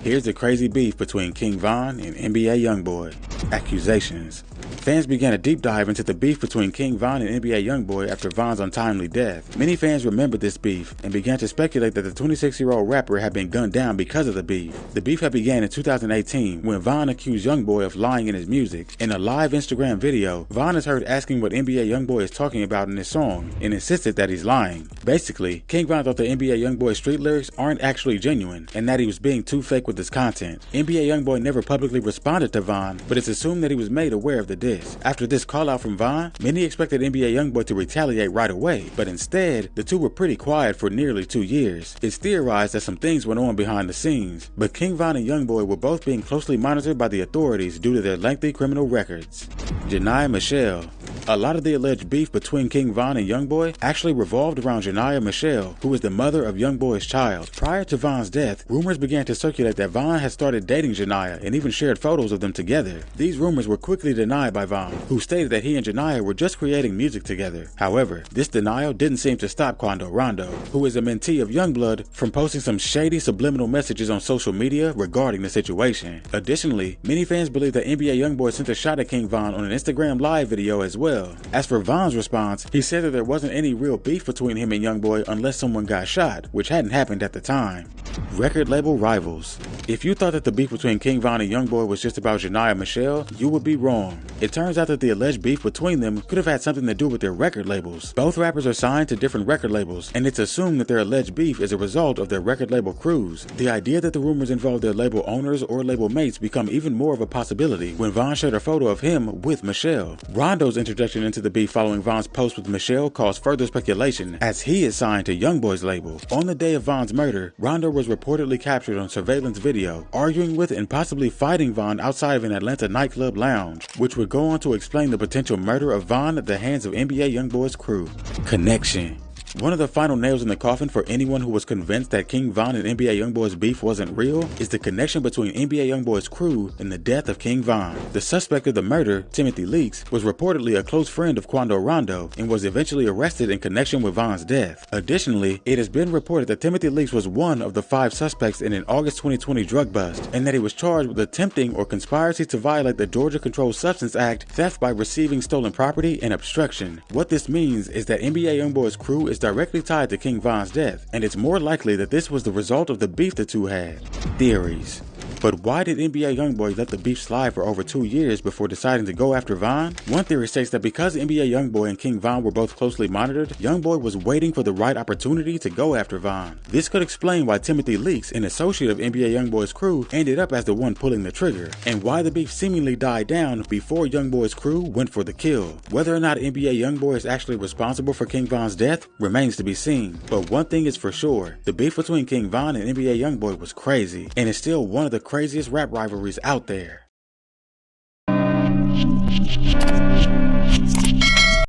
Here's the crazy beef between King Von and NBA YoungBoy. Accusations. Fans began a deep dive into the beef between King Von and NBA YoungBoy after Von's untimely death. Many fans remembered this beef and began to speculate that the 26-year-old rapper had been gunned down because of the beef. The beef had began in 2018 when Von accused YoungBoy of lying in his music. In a live Instagram video, Von is heard asking what NBA YoungBoy is talking about in his song and insisted that he's lying. Basically, King Von thought the NBA YoungBoy street lyrics aren't actually genuine and that he was being too fake with his content. NBA YoungBoy never publicly responded to Von, but it's assumed that he was made aware of the diss. After this call out from Von, many expected NBA YoungBoy to retaliate right away, but instead, the two were pretty quiet for nearly 2 years. It's theorized that some things went on behind the scenes, but King Von and YoungBoy were both being closely monitored by the authorities due to their lengthy criminal records. Janiyah Michelle. A lot of the alleged beef between King Von and YoungBoy actually revolved around Janiyah Michelle, who is the mother of YoungBoy's child. Prior to Von's death, rumors began to circulate that Von had started dating Janiyah and even shared photos of them together. These rumors were quickly denied by Von, who stated that he and Janiyah were just creating music together. However, this denial didn't seem to stop Quando Rondo, who is a mentee of Youngblood, from posting some shady subliminal messages on social media regarding the situation. Additionally, many fans believe that NBA YoungBoy sent a shot at King Von on an Instagram live video as well. As for Von's response, he said that there wasn't any real beef between him and YoungBoy unless someone got shot, which hadn't happened at the time. Record label rivals. If you thought that the beef between King Von and YoungBoy was just about Janiyah Michelle, you would be wrong. It turns out that the alleged beef between them could have had something to do with their record labels. Both rappers are signed to different record labels, and it's assumed that their alleged beef is a result of their record label crews. The idea that the rumors involve their label owners or label mates become even more of a possibility when Von shared a photo of him with Michelle. Rondo's interjection into the beef following Von's post with Michelle caused further speculation, as he is signed to YoungBoy's label. On the day of Von's murder, Rondo was reportedly captured on surveillance video, arguing with and possibly fighting Von outside of an Atlanta nightclub lounge, which would go on to explain the potential murder of Von at the hands of NBA YoungBoy's crew. Connection. One of the final nails in the coffin for anyone who was convinced that King Von and NBA YoungBoy's beef wasn't real is the connection between NBA YoungBoy's crew and the death of King Von. The suspect of the murder, Timothy Leaks, was reportedly a close friend of Quando Rondo and was eventually arrested in connection with Von's death. Additionally, it has been reported that Timothy Leaks was one of the 5 suspects in an August 2020 drug bust, and that he was charged with attempting or conspiracy to violate the Georgia Controlled Substance Act, theft by receiving stolen property, and obstruction. What this means is that NBA YoungBoy's crew is directly tied to King Von's death, and it's more likely that this was the result of the beef the two had. Theories. But why did NBA YoungBoy let the beef slide for over 2 years before deciding to go after Von? One theory states that because NBA YoungBoy and King Von were both closely monitored, YoungBoy was waiting for the right opportunity to go after Von. This could explain why Timothy Leaks, an associate of NBA YoungBoy's crew, ended up as the one pulling the trigger, and why the beef seemingly died down before YoungBoy's crew went for the kill. Whether or not NBA YoungBoy is actually responsible for King Von's death remains to be seen, but one thing is for sure, the beef between King Von and NBA YoungBoy was crazy, and is still one of the craziest rap rivalries out there.